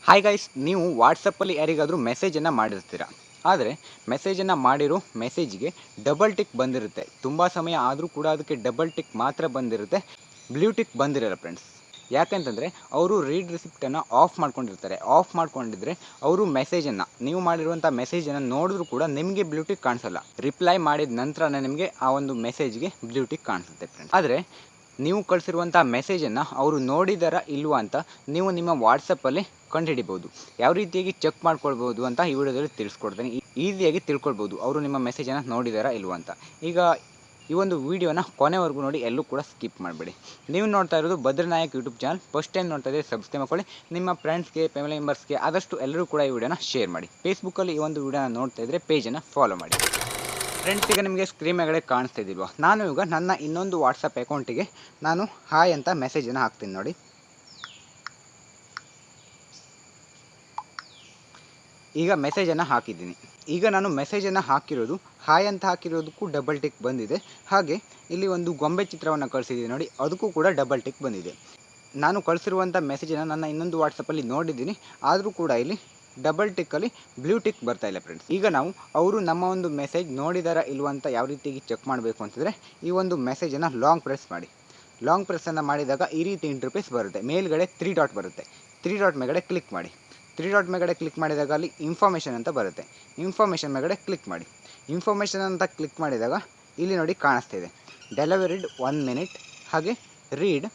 Hi guys, ನೀವು ವಾಟ್ಸಪ್ಪಲ್ಲಿ ಯಾರಿಗಾದರೂ ಮೆಸೇಜನ್ನು ಮಾಡಿರ್ತೀರ. ಆದರೆ ಮೆಸೇಜನ್ನು ಮಾಡಿರೋ ಮೆಸೇಜಿಗೆ ಡಬಲ್ ಟಿಕ್ ಬಂದಿರುತ್ತೆ. ತುಂಬ ಸಮಯ ಆದರೂ ಕೂಡ ಅದಕ್ಕೆ ಡಬಲ್ ಟಿಕ್ ಮಾತ್ರ ಬಂದಿರುತ್ತೆ, ಬ್ಲೂ ಟಿಕ್ ಬಂದಿರಲ್ಲ ಫ್ರೆಂಡ್ಸ್. ಯಾಕಂತಂದರೆ ಅವರು ರೀಡ್ ರಿಸಿಪ್ಟನ್ನು ಆಫ್ ಮಾಡ್ಕೊಂಡಿರ್ತಾರೆ. ಆಫ್ ಮಾಡ್ಕೊಂಡಿದ್ರೆ ಅವರು ಮೆಸೇಜನ್ನು, ನೀವು ಮಾಡಿರುವಂಥ ಮೆಸೇಜನ್ನು ನೋಡಿದ್ರೂ ಕೂಡ ನಿಮಗೆ ಬ್ಲೂ ಟಿಕ್ ಕಾಣಿಸಲ್ಲ. ರಿಪ್ಲೈ ಮಾಡಿದ ನಂತರನೇ ನಿಮಗೆ ಆ ಒಂದು ಮೆಸೇಜ್ಗೆ ಬ್ಲೂ ಟಿಕ್ ಕಾಣಿಸುತ್ತೆ ಫ್ರೆಂಡ್ಸ್. ಆದರೆ ನೀವು ಕಳಿಸಿರುವಂಥ ಮೆಸೇಜನ್ನು ಅವರು ನೋಡಿದಾರ ಇಲ್ವಾ ಅಂತ ನೀವು ನಿಮ್ಮ ವಾಟ್ಸಪ್ಪಲ್ಲಿ ಕಂಡುಹಿಡಿಬೋದು. ಯಾವ ರೀತಿಯಾಗಿ ಚೆಕ್ ಮಾಡ್ಕೊಳ್ಬೋದು ಅಂತ ಈ ವಿಡಿಯೋದಲ್ಲಿ ತಿಳಿಸ್ಕೊಡ್ತೀನಿ. ಈಸಿಯಾಗಿ ತಿಳ್ಕೊಳ್ಬೋದು ಅವರು ನಿಮ್ಮ ಮೆಸೇಜನ್ನು ನೋಡಿದಾರಾ ಇಲ್ವಾ ಅಂತ. ಈಗ ಈ ಒಂದು ವಿಡಿಯೋನ ಕೊನೆವರೆಗೂ ನೋಡಿ, ಎಲ್ಲೂ ಕೂಡ ಸ್ಕಿಪ್ ಮಾಡಬೇಡಿ. ನೀವು ನೋಡ್ತಾ ಇರೋದು ಭದ್ರನಾಯಕ್ ಯೂಟ್ಯೂಬ್ ಚಾನಲ್. ಫಸ್ಟ್ ಟೈಮ್ ನೋಡ್ತಾ ಇದ್ದರೆ ಸಬ್ಸ್ಕ್ರೈಬ್ ಮಾಡ್ಕೊಳ್ಳಿ. ನಿಮ್ಮ ಫ್ರೆಂಡ್ಸ್ಗೆ, ಫ್ಯಾಮಿಲಿ ಮೆಂಬರ್ಸ್ಗೆ ಆದಷ್ಟು ಎಲ್ಲರೂ ಕೂಡ ಈ ವಿಡಿಯೋನ ಶೇರ್ ಮಾಡಿ. ಫೇಸ್ಬುಕ್ಕಲ್ಲಿ ಈ ಒಂದು ವಿಡಿಯೋನ ನೋಡ್ತಾ ಇದ್ದರೆ ಪೇಜನ್ನು ಫಾಲೋ ಮಾಡಿ. ಫ್ರೆಂಡ್ಸ್, ಈಗ ನಿಮಗೆ ಸ್ಕ್ರೀನ್ ಮೇಲ್ಗಡೆ ಕಾಣಿಸ್ತಾ ಇದ್ದಿಲ್ವಾ, ನಾನು ಈಗ ನನ್ನ ಇನ್ನೊಂದು ವಾಟ್ಸಪ್ ಅಕೌಂಟಿಗೆ ನಾನು ಹಾಯ್ ಅಂತ ಮೆಸೇಜನ್ನು ಹಾಕ್ತೀನಿ ನೋಡಿ. ಈಗ ಮೆಸೇಜನ್ನು ಹಾಕಿದ್ದೀನಿ. ಈಗ ನಾನು ಮೆಸೇಜನ್ನು ಹಾಕಿರೋದು ಹಾಯ್ ಅಂತ ಹಾಕಿರೋದಕ್ಕೂ ಡಬಲ್ ಟಿಕ್ ಬಂದಿದೆ. ಹಾಗೆ ಇಲ್ಲಿ ಒಂದು ಗೊಂಬೆ ಚಿತ್ರವನ್ನು ಕಳಿಸಿದ್ದೀನಿ ನೋಡಿ, ಅದಕ್ಕೂ ಕೂಡ ಡಬಲ್ ಟಿಕ್ ಬಂದಿದೆ. ನಾನು ಕಳಿಸಿರುವಂಥ ಮೆಸೇಜನ್ನು ನನ್ನ ಇನ್ನೊಂದು ವಾಟ್ಸಪ್ಪಲ್ಲಿ ನೋಡಿದ್ದೀನಿ, ಆದರೂ ಕೂಡ ಇಲ್ಲಿ ಡಬಲ್ ಟಿಕ್ಕಲ್ಲಿ ಬ್ಲೂ ಟಿಕ್ ಬರ್ತಾ ಇಲ್ಲ ಫ್ರೆಂಡ್ಸ್. ಈಗ ನಾವು ಅವರು ನಮ್ಮ ಒಂದು ಮೆಸೇಜ್ ನೋಡಿದಾರ ಇಲ್ವ ಅಂತ ಯಾವ ರೀತಿಯಾಗಿ ಚೆಕ್ ಮಾಡಬೇಕು ಅಂತಂದರೆ, ಈ ಒಂದು ಮೆಸೇಜನ್ನು ಲಾಂಗ್ ಪ್ರೆಸ್ ಮಾಡಿ. ಲಾಂಗ್ ಪ್ರೆಸ್ಸನ್ನು ಮಾಡಿದಾಗ ಈ ರೀತಿ ಇಂಟರ್ಫೇಸ್ ಬರುತ್ತೆ. ಮೇಲ್ಗಡೆ 3 ಡಾಟ್ ಬರುತ್ತೆ. 3 ಡಾಟ್ ಮೇಲ್ಗಡೆ ಕ್ಲಿಕ್ ಮಾಡಿ. 3 ಡಾಟ್ ಮೇಲ್ಗಡೆ ಕ್ಲಿಕ್ ಮಾಡಿದಾಗ ಅಲ್ಲಿ ಇನ್ಫಾರ್ಮೇಷನ್ ಅಂತ ಬರುತ್ತೆ. ಇನ್ಫಾರ್ಮೇಷನ್ ಮೇಲ್ಗಡೆ ಕ್ಲಿಕ್ ಮಾಡಿ. ಇನ್ಫಾರ್ಮೇಷನ್ ಅಂತ ಕ್ಲಿಕ್ ಮಾಡಿದಾಗ ಇಲ್ಲಿ ನೋಡಿ ಕಾಣಿಸ್ತಿದೆ ಡೆಲಿವರಿಡ್ 1 ಮಿನಿಟ್, ಹಾಗೆ ರೀಡ್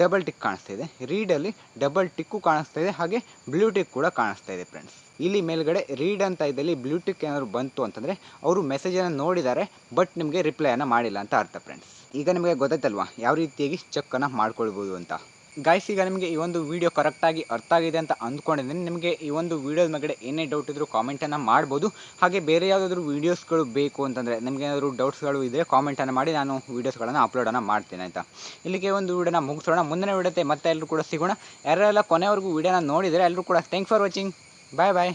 ಡಬಲ್ ಟಿಕ್ ಕಾಣಿಸ್ತಾ ಇದೆ. ರೀಡಲ್ಲಿ ಡಬಲ್ ಟಿಕ್ಕು ಕಾಣಿಸ್ತಾ ಇದೆ, ಹಾಗೆ ಬ್ಲೂ ಟಿಕ್ ಕೂಡ ಕಾಣಿಸ್ತಾ ಇದೆ ಫ್ರೆಂಡ್ಸ್. ಇಲ್ಲಿ ಮೇಲ್ಗಡೆ ರೀಡ್ ಅಂತ ಇದ್ದಲ್ಲಿ ಬ್ಲೂ ಟಿಕ್ ಏನಾದ್ರು ಬಂತು ಅಂತಂದರೆ ಅವರು ಮೆಸೇಜನ್ನು ನೋಡಿದ್ದಾರೆ, ಬಟ್ ನಿಮಗೆ ರಿಪ್ಲೈಯನ್ನು ಮಾಡಿಲ್ಲ ಅಂತ ಅರ್ಥ ಫ್ರೆಂಡ್ಸ್. ಈಗ ನಿಮಗೆ ಗೊತ್ತಾಯ್ತಲ್ವಾ ಯಾವ ರೀತಿಯಾಗಿ ಚೆಕ್ಕನ್ನು ಮಾಡ್ಕೊಳ್ಬೋದು ಅಂತ. ಗೈಸ್, ಈಗ ನಿಮಗೆ ಈ ಒಂದು ವಿಡಿಯೋ ಕರೆಕ್ಟಾಗಿ ಅರ್ಥ ಆಗಿದೆ ಅಂತ ಅಂದ್ಕೊಂಡಿದ್ದೀನಿ. ನಿಮಗೆ ಈ ಒಂದು ವಿಡಿಯೋದ ಮೇಲೆ ಏನೇ ಡೌಟ್ ಇದ್ದರೂ ಕಾಮೆಂಟನ್ನು ಮಾಡ್ಬೋದು. ಹಾಗೆ ಬೇರೆ ಯಾವುದಾದ್ರೂ ವೀಡಿಯೋಸ್ಗಳು ಬೇಕು ಅಂತಂದರೆ, ನಿಮಗೆ ಏನಾದರೂ ಡೌಟ್ಸ್ಗಳು ಇದ್ದರೆ ಕಾಮೆಂಟನ್ನು ಮಾಡಿ, ನಾನು ವೀಡಿಯೋಸ್ಗಳನ್ನು ಅಪ್ಲೋಡನ್ನು ಮಾಡ್ತೀನಿ ಆಯಿತಾ. ಇಲ್ಲಿಗೆ ಒಂದು ವಿಡಿಯೋನ ಮುಗಿಸೋಣ. ಮುಂದಿನ ವಿಡಿಯೋತೆ ಮತ್ತೆ ಎಲ್ಲರೂ ಕೂಡ ಸಿಗೋಣ. ಯಾರೆಲ್ಲ ಕೊನೆವರೆಗೂ ವಿಡಿಯೋನ ನೋಡಿದರೆ ಎಲ್ಲರೂ ಕೂಡ thanks for watching. Bye bye.